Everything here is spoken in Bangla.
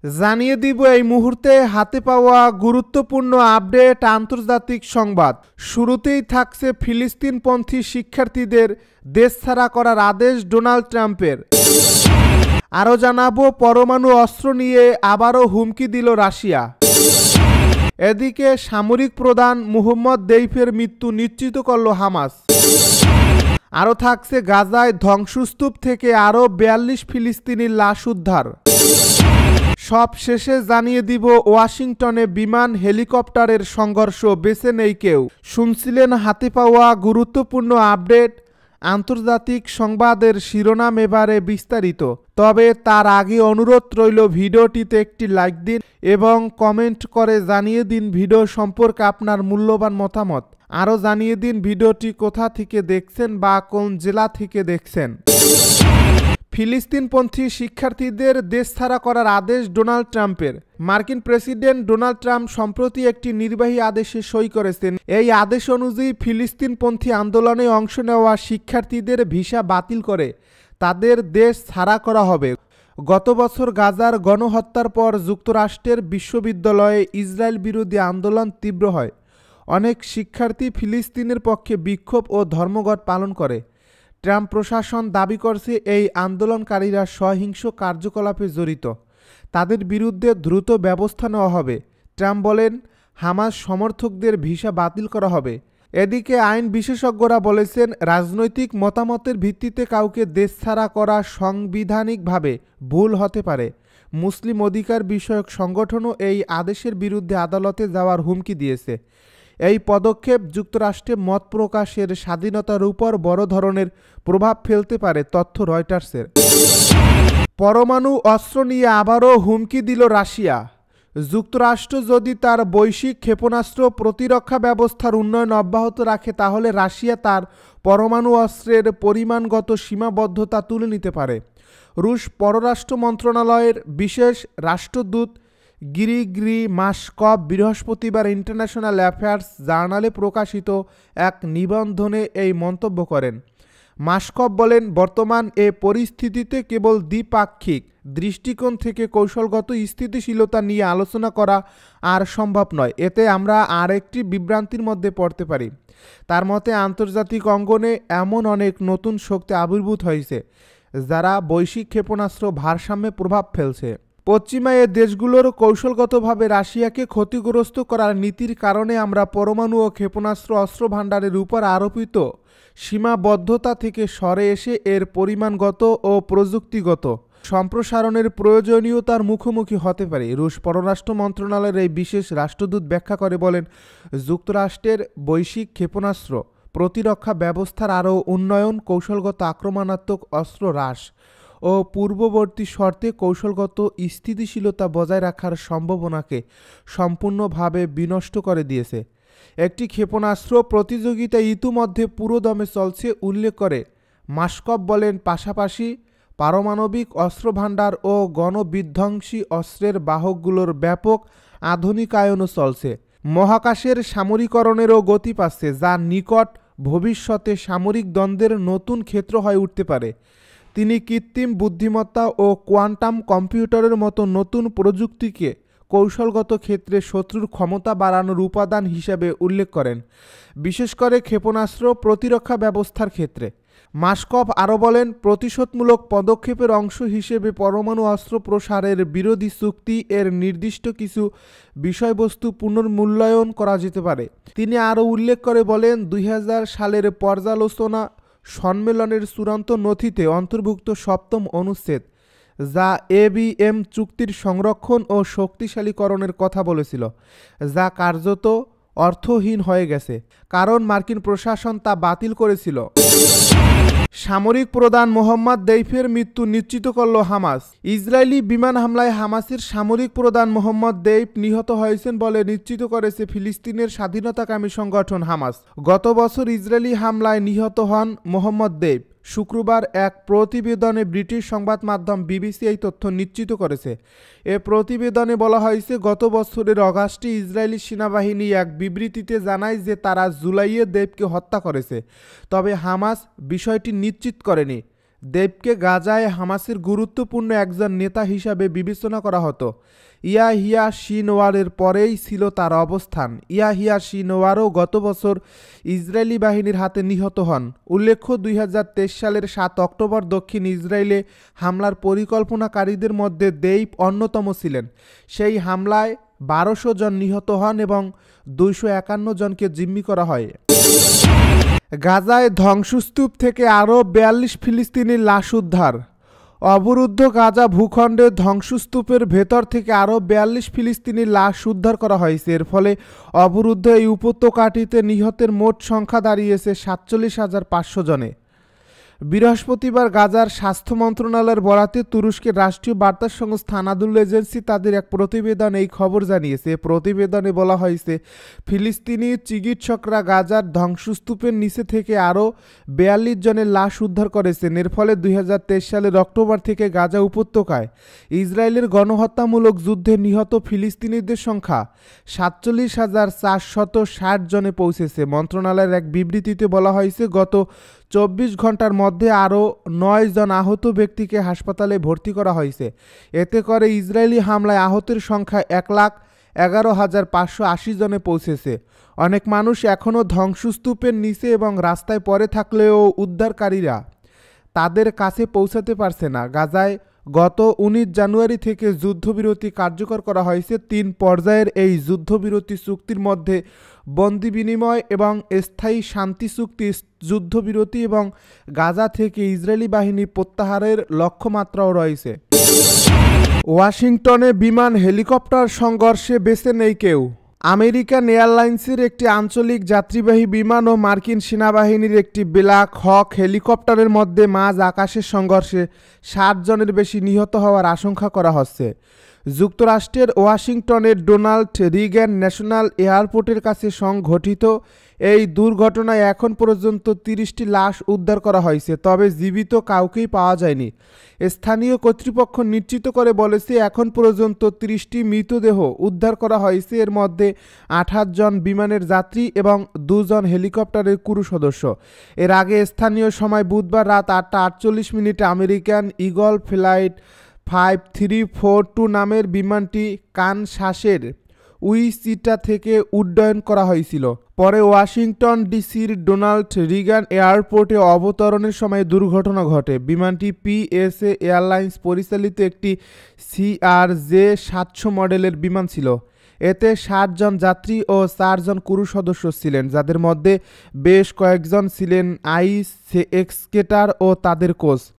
জানিয়ে দিব এই মুহূর্তে হাতে পাওয়া গুরুত্বপূর্ণ আপডেট আন্তর্জাতিক সংবাদ। শুরুতেই থাকছে ফিলিস্তিনপন্থী শিক্ষার্থীদের দেশ ছাড়া করার আদেশ ডোনাল্ড ট্রাম্পের। আরও জানাবো পরমাণু অস্ত্র নিয়ে আবারও হুমকি দিল রাশিয়া। এদিকে সামরিক প্রধান মোহাম্মদ দেইফের মৃত্যু নিশ্চিত করল হামাস। আরও থাকছে গাজায় ধ্বংসস্তূপ থেকে আরও ৪২ ফিলিস্তিনির লাশ উদ্ধার। সব শেষে জানিয়ে দিব ওয়াশিংটনে বিমান হেলিকপ্টারের সংঘর্ষ বেঁচে নেই কেউ। শুনছিলেন হাতে পাওয়া গুরুত্বপূর্ণ আপডেট আন্তর্জাতিক সংবাদের শিরোনাম, এবারে বিস্তারিত। তবে তার আগে অনুরোধ রইল ভিডিওটিতে একটি লাইক দিন এবং কমেন্ট করে জানিয়ে দিন ভিডিও সম্পর্কে আপনার মূল্যবান মতামত। আরও জানিয়ে দিন ভিডিওটি কোথা থেকে দেখছেন বা কোন জেলা থেকে দেখছেন। ফিলিস্তিনপন্থী শিক্ষার্থীদের দেশ ছাড়া করার আদেশ ডোনাল্ড ট্রাম্পের। মার্কিন প্রেসিডেন্ট ডোনাল্ড ট্রাম্প সম্প্রতি একটি নির্বাহী আদেশে সই করেছেন। এই আদেশ অনুযায়ী ফিলিস্তিনপন্থী আন্দোলনে অংশ নেওয়া শিক্ষার্থীদের ভিসা বাতিল করে তাদের দেশ ছাড়া করা হবে। গত বছর গাজার গণহত্যার পর যুক্তরাষ্ট্রের বিশ্ববিদ্যালয়ে ইসরায়েল বিরোধী আন্দোলন তীব্র হয়। অনেক শিক্ষার্থী ফিলিস্তিনের পক্ষে বিক্ষোভ ও ধর্মঘট পালন করে। ট্রাম্প প্রশাসন দাবি করছে এই আন্দোলনকারীরা সহিংস কার্যকলাপে জড়িত, তাদের বিরুদ্ধে দ্রুত ব্যবস্থা নেওয়া হবে। ট্রাম্প বলেন হামাস সমর্থকদের ভিসা বাতিল করা হবে। এদিকে আইন বিশেষজ্ঞরা বলেছেন রাজনৈতিক মতামতের ভিত্তিতে কাউকে দেশ ছাড়া করা সাংবিধানিকভাবে ভুল হতে পারে। মুসলিম অধিকার বিষয়ক সংগঠনও এই আদেশের বিরুদ্ধে আদালতে যাওয়ার হুমকি দিয়েছে। এই পদক্ষেপ যুক্তরাষ্ট্রে মত প্রকাশের স্বাধীনতার উপর বড় ধরনের প্রভাব ফেলতে পারে, তথ্য রয়টার্সের। পরমাণু অস্ত্র নিয়ে আবারও হুমকি দিল রাশিয়া। যুক্তরাষ্ট্র যদি তার বৈশ্বিক ক্ষেপণাস্ত্র প্রতিরক্ষা ব্যবস্থার উন্নয়ন অব্যাহত রাখে তাহলে রাশিয়া তার পরমাণু অস্ত্রের পরিমাণগত সীমাবদ্ধতা তুলে নিতে পারে। রুশ পররাষ্ট্র মন্ত্রণালয়ের বিশেষ রাষ্ট্রদূত গিরিগরি মাসকভ বৃহস্পতিবার ইন্টারন্যাশনাল অ্যাফেয়ার্স জার্নালে প্রকাশিত এক নিবন্ধনে এই মন্তব্য করেন। মাসকভ বলেন বর্তমান এ পরিস্থিতিতে কেবল দ্বিপাক্ষিক দৃষ্টিকোণ থেকে কৌশলগত স্থিতিশীলতা নিয়ে আলোচনা করা আর সম্ভব নয়, এতে আমরা আর একটি বিভ্রান্তির মধ্যে পড়তে পারি। তার মতে আন্তর্জাতিক অঙ্গনে এমন অনেক নতুন শক্তি আবির্ভূত হয়েছে যারা বৈশ্বিক ক্ষেপণাস্ত্র ভারসাম্যে প্রভাব ফেলছে। পশ্চিমা এ দেশগুলোর কৌশলগতভাবে রাশিয়াকে ক্ষতিগ্রস্ত করার নীতির কারণে আমরা পরমাণু ও ক্ষেপণাস্ত্র অস্ত্র ভাণ্ডারের উপর আরোপিত সীমাবদ্ধতা থেকে সরে এসে এর পরিমাণগত ও প্রযুক্তিগত সম্প্রসারণের প্রয়োজনীয়তার মুখোমুখি হতে পারে। রুশ পররাষ্ট্র মন্ত্রণালয়ের এই বিশেষ রাষ্ট্রদূত ব্যাখ্যা করে বলেন যুক্তরাষ্ট্রের বৈশ্বিক ক্ষেপণাস্ত্র প্রতিরক্ষা ব্যবস্থার আরও উন্নয়ন, কৌশলগত আক্রমণাত্মক অস্ত্র হ্রাস ও পূর্ববর্তী শর্তে কৌশলগত স্থিতিশীলতা বজায় রাখার সম্ভাবনাকে সম্পূর্ণভাবে বিনষ্ট করে দিয়েছে। একটি ক্ষেপণাস্ত্র প্রতিযোগিতা ইতিমধ্যে পুরোদমে চলছে উল্লেখ করে মাসকভ বলেন পাশাপাশি পারমাণবিক অস্ত্রভাণ্ডার ও গণবিধ্বংসী অস্ত্রের বাহকগুলোর ব্যাপক আধুনিকায়নও চলছে। মহাকাশের সামরিকরণেরও গতি পাচ্ছে, যা নিকট ভবিষ্যতে সামরিক দ্বন্দ্বের নতুন ক্ষেত্র হয়ে উঠতে পারে। তিনি কৃত্রিম বুদ্ধিমত্তা ও কোয়ান্টাম কম্পিউটারের মতো নতুন প্রযুক্তিকে কৌশলগত ক্ষেত্রে শত্রুর ক্ষমতা বাড়ানোর উপাদান হিসেবে উল্লেখ করেন, বিশেষ করে ক্ষেপণাস্ত্র প্রতিরক্ষা ব্যবস্থার ক্ষেত্রে। মাসকভ আরও বলেন প্রতিশোধমূলক পদক্ষেপের অংশ হিসেবে পরমাণু অস্ত্র প্রসারের বিরোধী চুক্তি এর নির্দিষ্ট কিছু বিষয়বস্তু পুনর্মূল্যায়ন করা যেতে পারে। তিনি আরও উল্লেখ করে বলেন ২০০০ সালের পর্যালোচনা সম্মেলনের চূড়ান্ত নথিতে অন্তর্ভুক্ত সপ্তম অনুচ্ছেদ, যা এবিএম চুক্তির সংরক্ষণ ও শক্তিশালীকরণের কথা বলেছিল, যা কার্যত অর্থহীন হয়ে গেছে কারণ মার্কিন প্রশাসন তা বাতিল করেছিল। সামরিক প্রধান মোহাম্মদ দেইফের মৃত্যু নিশ্চিত করল হামাস। ইসরায়েলি বিমান হামলায় হামাসের সামরিক প্রধান মোহাম্মদ দেইফ নিহত হয়েছেন বলে নিশ্চিত করেছে ফিলিস্তিনের স্বাধীনতাকামী সংগঠন হামাস। গত বছর ইসরায়েলি হামলায় নিহত হন মোহাম্মদ দেইফ। শুক্রবার এক প্রতিবেদনে ব্রিটিশ সংবাদ মাধ্যম বিবিসি এই তথ্য নিশ্চিত করেছে। এ প্রতিবেদনে বলা হয়েছে গত বছরের অগাস্টে ইসরায়েলি সেনাবাহিনী এক বিবৃতিতে জানায় যে তারা জুলাইয়ে দেইফকে হত্যা করেছে, তবে হামাস বিষয়টি নিশ্চিত করেনি। দেবকে গাজায় হামাসের গুরুত্বপূর্ণ একজন নেতা হিসাবে বিবেচনা করা হতো। ইয়াহিয়া সিনওয়ারের পরেই ছিল তার অবস্থান। ইয়াহিয়া সিনওয়ারও গত বছর ইসরায়েলি বাহিনীর হাতে নিহত হন। উল্লেখ্য, 2023 সালের 7 অক্টোবর দক্ষিণ ইসরায়েলে হামলার পরিকল্পনাকারীদের মধ্যে দেব অন্যতম ছিলেন। সেই হামলায় 1200 জন নিহত হন এবং 251 জনকে জিম্মি করা হয়। গাজায় ধ্বংসস্তূপ থেকে আরও 42 ফিলিস্তিনি লাশ উদ্ধার। অবরুদ্ধ গাজা ভূখণ্ডে ধ্বংসস্তূপের ভেতর থেকে আরও 42 ফিলিস্তিনি লাশ উদ্ধার করা হয়েছে। এর ফলে অবরুদ্ধ এই উপত্যকাটিতে নিহতের মোট সংখ্যা দাঁড়িয়েছে 47,500 জনে। বৃহস্পতিবার গাজার স্বাস্থ্য মন্ত্রণালয়ের বরাতে তুরস্কের রাষ্ট্রীয় বার্তা সংস্থা আনাদুল এজেন্সি তাদের এক প্রতিবেদন এই খবর জানিয়েছে। প্রতিবেদনে বলা হয়েছে, ফিলিস্তিনি চিকিৎসকরা গাজার ধ্বংসস্তূপের নিচে থেকে আরও 42 জনের লাশ উদ্ধার করেছেন। এর ফলে 2023 সালের অক্টোবর থেকে গাজা উপত্যকায় ইসরায়েলের গণহত্যামূলক যুদ্ধে নিহত ফিলিস্তিনিদের সংখ্যা 47,460 জনে পৌঁছেছে। মন্ত্রণালয়ের এক বিবৃতিতে বলা হয়েছে, গত 24 ঘন্টার মধ্যে আরও 9 জন আহত ব্যক্তিকে হাসপাতালে ভর্তি করা হয়েছে। এতে করে ইসরায়েলি হামলায় আহতের সংখ্যা 1,11,580 জনে পৌঁছেছে। অনেক মানুষ এখনও ধ্বংসস্তূপের নিচে এবং রাস্তায় পড়ে থাকলেও উদ্ধারকারীরা তাদের কাছে পৌঁছাতে পারছে না। গাজায় গত 19 জানুয়ারি থেকে যুদ্ধবিরতি কার্যকর করা হয়েছে। 3 পর্যায়ের এই যুদ্ধবিরতি চুক্তির মধ্যে বন্দি বিনিময় এবং স্থায়ী শান্তি চুক্তি, যুদ্ধবিরতি এবং গাজা থেকে ইসরায়েলি বাহিনী প্রত্যাহারের লক্ষ্যমাত্রাও রয়েছে। ওয়াশিংটনে বিমান হেলিকপ্টার সংঘর্ষে বেঁচে নেই কেউ। আমেরিকান এয়ারলাইন্সের একটি আঞ্চলিক যাত্রীবাহী বিমান ও মার্কিন সেনাবাহিনীর একটি ব্ল্যাক হক হেলিকপ্টারের মধ্যে মাঝ আকাশের সংঘর্ষে 60 জনের বেশি নিহত হওয়ার আশঙ্কা করা হচ্ছে। যুক্তরাষ্ট্রের ওয়াশিংটনের ডোনাল্ড রিগ্যান ন্যাশনাল এয়ারপোর্টের কাছে সংঘটিত এই দুর্ঘটনায় এখন পর্যন্ত 30টি লাশ উদ্ধার করা হয়েছে, তবে জীবিত কাউকেই পাওয়া যায়নি। স্থানীয় কর্তৃপক্ষ নিশ্চিত করে বলেছে, এখন পর্যন্ত 30টি মৃতদেহ উদ্ধার করা হয়েছে। এর মধ্যে 28 জন বিমানের যাত্রী এবং 2 জন হেলিকপ্টারের ক্রু সদস্য। এর আগে স্থানীয় সময় বুধবার রাত 8:48 আমেরিকান ঈগল ফ্লাইট 5342 নামের বিমানটি কানসাসের উইচিটা থেকে উড্ডয়ন করা হয়েছিল। পরে ওয়াশিংটন ডিসির ডোনাল্ড রিগান এয়ারপোর্টে অবতরণের সময় দুর্ঘটনা ঘটে। বিমানটি পিএসএ এয়ারলাইন্স পরিচালিত একটি CRJ-700 মডেলের বিমান ছিল। এতে 60 জন যাত্রী ও 4 জন ক্রু সদস্য ছিলেন, যাদের মধ্যে বেশ কয়েকজন ছিলেন আইস এক্সকেটার ও তাদের কোচ।